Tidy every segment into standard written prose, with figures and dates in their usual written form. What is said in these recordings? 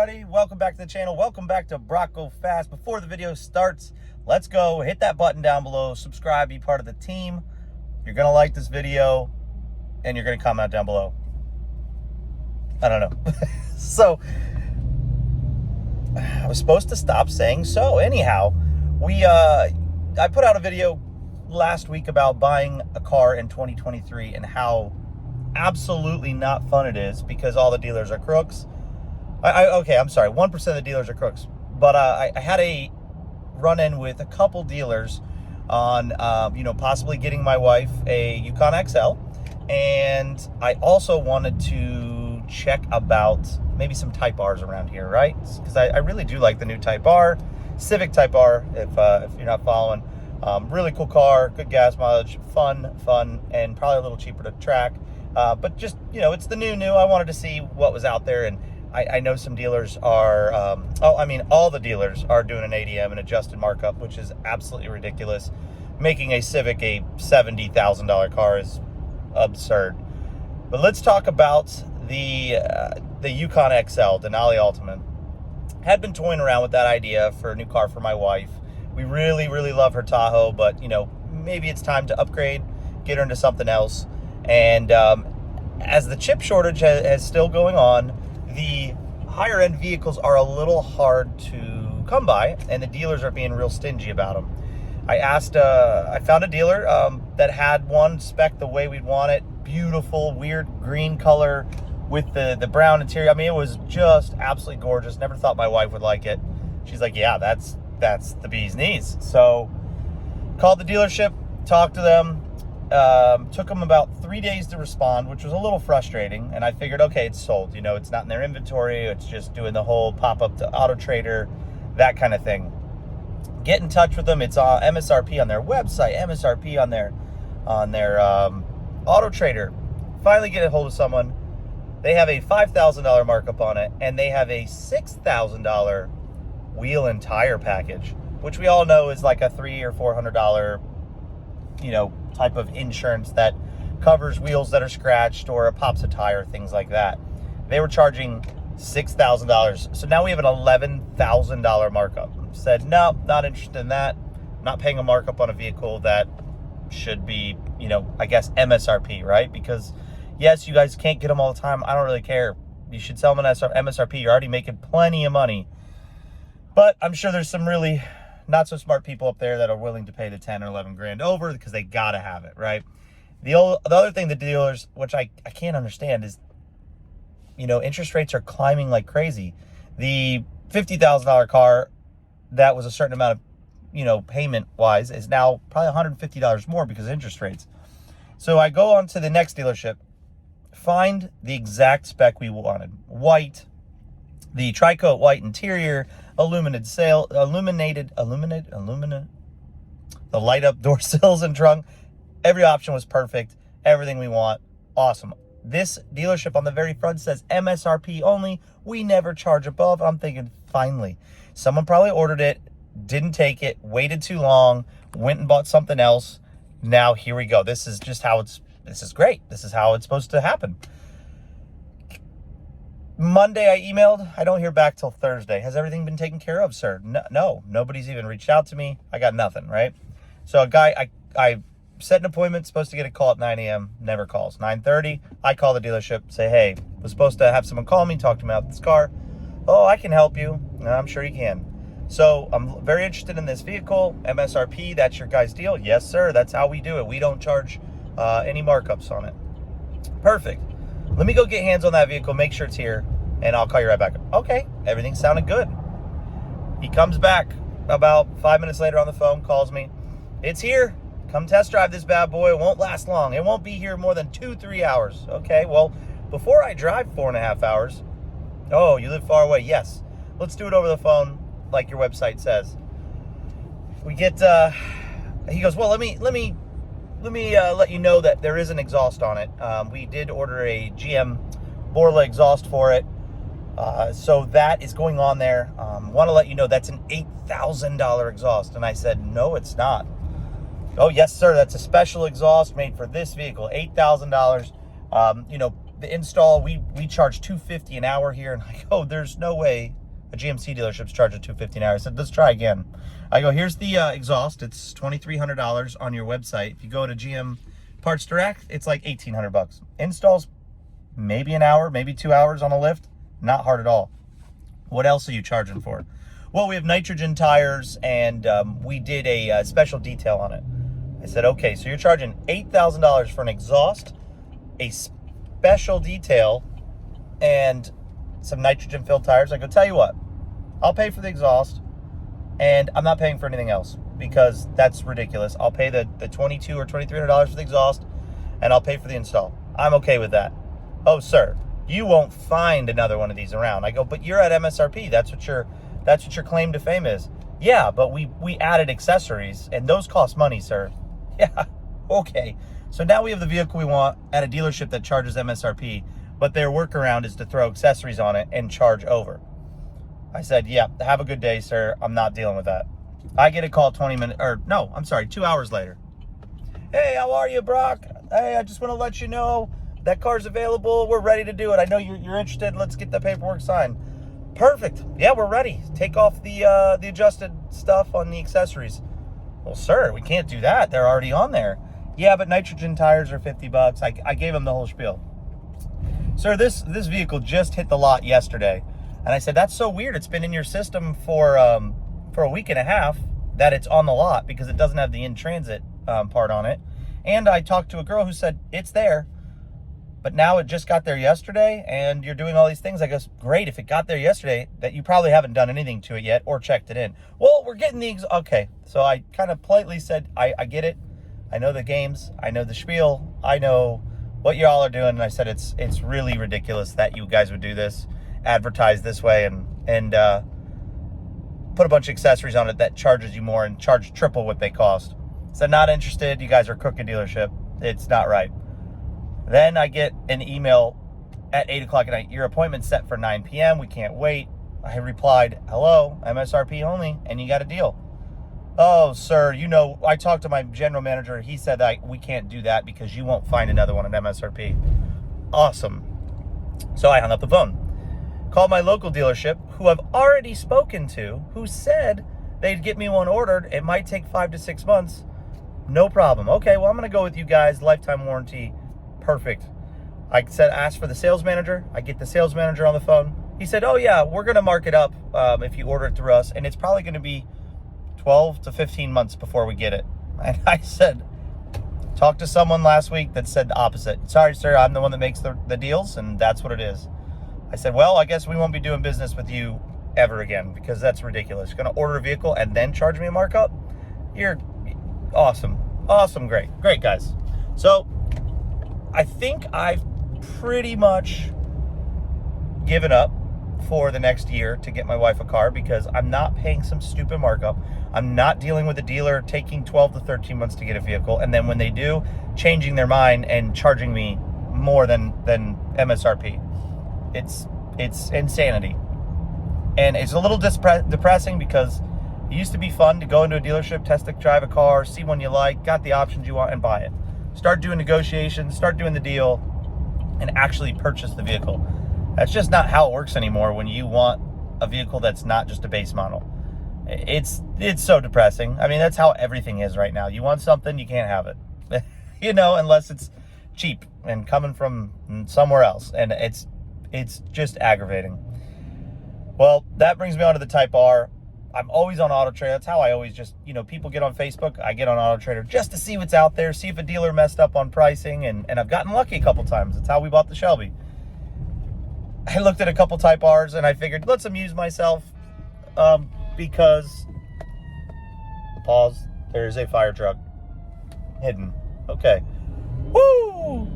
everybody, welcome back to the channel. Welcome back to Brock Go Fast. Before the video starts, let's go hit that button down below, subscribe, be part of the team. You're gonna like this video and you're gonna comment down below. I don't know. So I was supposed to stop saying so. Anyhow, I put out a video last week about buying a car in 2023 and how absolutely not fun it is because all the dealers are crooks. Okay, I'm sorry, 1% of the dealers are crooks. But I had a run-in with a couple dealers on, possibly getting my wife a Yukon XL. And I also wanted to check about maybe some Type Rs around here, right? Because I really do like the new Type R, Civic Type R, if you're not following. Really cool car, good gas mileage, fun, and probably a little cheaper to track. But just, it's the new. I wanted to see what was out there, and I know some dealers are, all the dealers are doing an ADM, an adjusted markup, which is absolutely ridiculous. Making a Civic a $70,000 car is absurd. But let's talk about the Yukon XL, Denali Ultimate. Had been toying around with that idea for a new car for my wife. We really, really love her Tahoe, but, maybe it's time to upgrade, get her into something else. And as the chip shortage is still going on, the higher end vehicles are a little hard to come by, and the dealers are being real stingy about them. I found a dealer that had one spec the way we'd want it, beautiful, weird green color with the brown interior. I mean, it was just absolutely gorgeous. Never thought my wife would like it. She's like, yeah, that's the bee's knees. So called the dealership, talked to them. Took them about 3 days to respond, which was a little frustrating. And I figured, okay, it's sold. It's not in their inventory. It's just doing the whole pop-up to Auto Trader, that kind of thing. Get in touch with them. It's MSRP on their website, MSRP on their Auto Trader. Finally get a hold of someone. They have a $5,000 markup on it, and they have a $6,000 wheel and tire package, which we all know is like a $300 or $400 type of insurance that covers wheels that are scratched or pops a tire, things like that. They were charging $6,000. So now we have an $11,000 markup. Said, no, not interested in that. Not paying a markup on a vehicle that should be, I guess MSRP, right? Because yes, you guys can't get them all the time. I don't really care. You should sell them at MSRP. You're already making plenty of money. But I'm sure there's some really not so smart people up there that are willing to pay the 10 or 11 grand over because they gotta have it, right? The other thing the dealers, which I can't understand, is interest rates are climbing like crazy. The $50,000 car that was a certain amount of payment wise is now probably $150 more because of interest rates. So I go on to the next dealership, find the exact spec we wanted: white, the tri-coat white interior, illuminated, the light up door sills and trunk. Every option was perfect. Everything we want. Awesome. This dealership on the very front says MSRP only. We never charge above. I'm thinking, finally. Someone probably ordered it, didn't take it, waited too long, went and bought something else. Now here we go. This is just how this is great. This is how it's supposed to happen. Monday I emailed. I don't hear back till Thursday. Has everything been taken care of, sir? No, nobody's even reached out to me. I got nothing, right? So a guy, I set an appointment, supposed to get a call at 9 a.m., never calls. 9:30, I call the dealership, say, hey, was supposed to have someone call me, talk to me about this car. Oh, I can help you. I'm sure you can. So I'm very interested in this vehicle. MSRP, that's your guys' deal? Yes, sir, that's how we do it. We don't charge any markups on it. Perfect. Let me go get hands on that vehicle, make sure it's here, and I'll call you right back. Okay, everything sounded good. He comes back about 5 minutes later on the phone, calls me. It's here. Come test drive this bad boy. It won't last long. It won't be here more than 2-3 hours. Okay, well, before I drive 4.5 hours, oh, you live far away? Yes. Let's do it over the phone like your website says. We get, he goes, well, let me let you know that there is an exhaust on it. We did order a GM Borla exhaust for it. So that is going on there. Want to let you know that's an $8,000 exhaust. And I said, no, it's not. Oh, yes, sir. That's a special exhaust made for this vehicle. $8,000. The install, we charge $250 an hour here. And I go, there's no way A GMC dealership's charging $250 an hour. I said, let's try again. I go, here's the exhaust. It's $2,300 on your website. If you go to GM Parts Direct, it's like $1,800. Installs maybe an hour, maybe 2 hours on a lift. Not hard at all. What else are you charging for? Well, we have nitrogen tires, and we did a special detail on it. I said, okay, so you're charging $8,000 for an exhaust, a special detail, and some nitrogen-filled tires. I go, tell you what, I'll pay for the exhaust, and I'm not paying for anything else because that's ridiculous. I'll pay the $2,200 or $2,300 for the exhaust, and I'll pay for the install. I'm okay with that. Oh, sir, you won't find another one of these around. I go, but you're at MSRP. That's what your claim to fame is. Yeah, but we added accessories, and those cost money, sir. Yeah, okay. So now we have the vehicle we want at a dealership that charges MSRP, but their workaround is to throw accessories on it and charge over. I said, yeah, have a good day, sir. I'm not dealing with that. I get a call 2 hours later. Hey, how are you, Brock? Hey, I just want to let you know that car's available. We're ready to do it. I know you're interested. Let's get the paperwork signed. Perfect. Yeah, we're ready. Take off the adjusted stuff on the accessories. Well, sir, we can't do that. They're already on there. Yeah, but nitrogen tires are $50. I gave him the whole spiel. Sir, this vehicle just hit the lot yesterday. And I said, that's so weird. It's been in your system for a week and a half that it's on the lot because it doesn't have the in-transit part on it. And I talked to a girl who said, it's there. But now it just got there yesterday, and you're doing all these things. I guess, great, if it got there yesterday, that you probably haven't done anything to it yet or checked it in. Well, we're getting okay. So I kind of politely said, I get it. I know the games. I know the spiel. I know what y'all are doing. And I said, it's really ridiculous that you guys would do this, advertise this way, and put a bunch of accessories on it that charges you more and charge triple what they cost. So not interested. You guys are a crooked dealership. It's not right. Then I get an email at 8 o'clock at night. Your appointment's set for 9 p.m. We can't wait. I replied, hello, MSRP only, and you got a deal. Oh, sir, I talked to my general manager. He said that we can't do that because you won't find another one at MSRP. Awesome. So I hung up the phone. Called my local dealership, who I've already spoken to, who said they'd get me one ordered. It might take 5 to 6 months. No problem. Okay, well, I'm going to go with you guys. Lifetime warranty. Perfect. I said, ask for the sales manager. I get the sales manager on the phone. He said, oh yeah, we're going to mark it up if you order it through us. And it's probably going to be 12 to 15 months before we get it. And I said, talked to someone last week that said the opposite. Sorry, sir, I'm the one that makes the deals, and that's what it is. I said, well, I guess we won't be doing business with you ever again because that's ridiculous. You're going to order a vehicle and then charge me a markup? You're awesome. Awesome. Great. Great, guys. So I think I've pretty much given up for the next year to get my wife a car because I'm not paying some stupid markup. I'm not dealing with a dealer taking 12 to 13 months to get a vehicle, and then when they do, changing their mind and charging me more than MSRP. It's insanity. And it's a little depressing because it used to be fun to go into a dealership, drive a car, see one you like, got the options you want, and buy it. Start doing negotiations, start doing the deal, and actually purchase the vehicle. That's just not how it works anymore when you want a vehicle that's not just a base model. It's so depressing. I mean, that's how everything is right now. You want something, you can't have it. Unless it's cheap and coming from somewhere else. And it's just aggravating. Well, that brings me on to the Type R. I'm always on Auto Trader. That's how I always just, people get on Facebook. I get on Auto Trader just to see what's out there, see if a dealer messed up on pricing. And I've gotten lucky a couple times. That's how we bought the Shelby. I looked at a couple Type Rs and I figured, let's amuse myself because, pause, there's a fire truck hidden. Okay. Woo!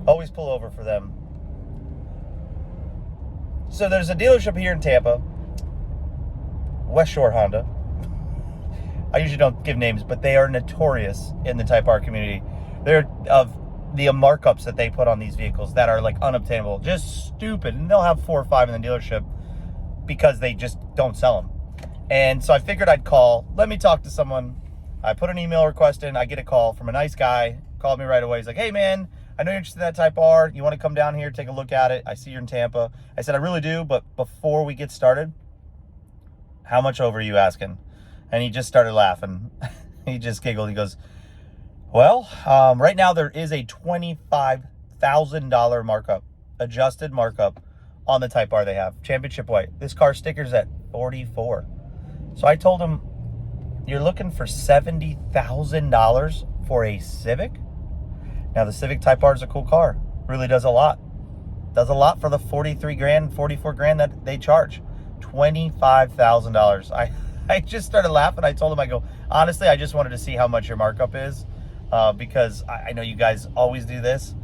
Always pull over for them. So there's a dealership here in Tampa, West Shore Honda. I usually don't give names, but they are notorious in the Type R community. They're of the markups that they put on these vehicles that are like unobtainable, just stupid. And they'll have 4 or 5 in the dealership because they just don't sell them. And so I figured I'd call. Let me talk to someone. I put an email request in. I get a call from a nice guy. Called me right away. He's like, hey man, I know you're interested in that Type R. You want to come down here, take a look at it? I see you're in Tampa. I said, I really do, but before we get started, how much over are you asking? And he just started laughing. He just giggled. He goes, well, right now there is a $25,000 markup, adjusted markup on the Type R they have, championship white. This car stickers at 44. So I told him, you're looking for $70,000 for a Civic? Now the Civic Type R is a cool car. Really does a lot. Does a lot for the 43 grand, 44 grand that they charge. $25,000. I just started laughing. I told him, I go, honestly, I just wanted to see how much your markup is, because I know you guys always do this.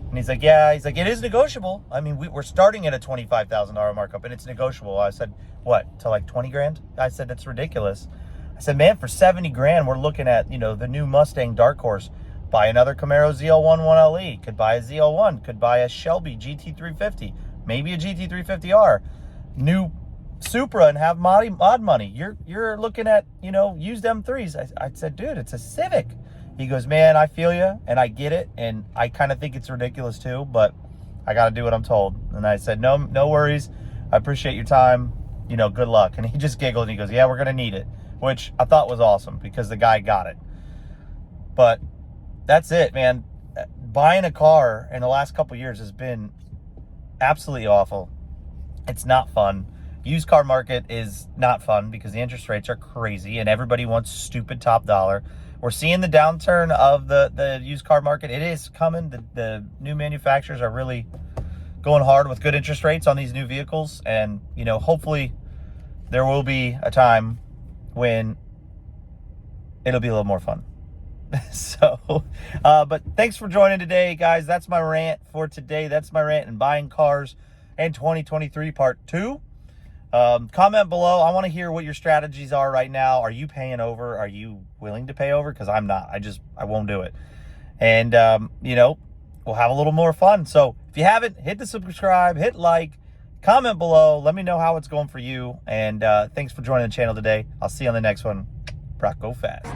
And he's like, yeah. He's like, it is negotiable. I mean, we're starting at a $25,000 markup, and it's negotiable. I said, what, to like 20 grand? I said, that's ridiculous. I said, man, for 70 grand, we're looking at, you know, the new Mustang Dark Horse. Buy another Camaro ZL1 1LE. Could buy a ZL1. Could buy a Shelby GT350. Maybe a GT350R. New Supra and have mod money. You're looking at, you know, used M3s. I said, dude, it's a Civic. He goes, man, I feel you, and I get it, and I kind of think it's ridiculous too, but I got to do what I'm told. And I said, no worries. I appreciate your time. You know, good luck. And he just giggled, and he goes, yeah, we're going to need it, which I thought was awesome because the guy got it. But that's it, man. Buying a car in the last couple years has been absolutely awful. It's not fun. Used car market is not fun because the interest rates are crazy and everybody wants stupid top dollar. We're seeing the downturn of the used car market. It is coming. The new manufacturers are really going hard with good interest rates on these new vehicles. And, you know, hopefully there will be a time when it'll be a little more fun. So, but thanks for joining today, guys. That's my rant for today. That's my rant in buying cars in 2023 part 2. Comment below. I want to hear what your strategies are right now. Are you paying over? Are you willing to pay over? Because I'm not. I won't do it. And, you know, we'll have a little more fun. So if you haven't, hit the subscribe, hit like, comment below. Let me know how it's going for you. And thanks for joining the channel today. I'll see you on the next one. Brock, go fast.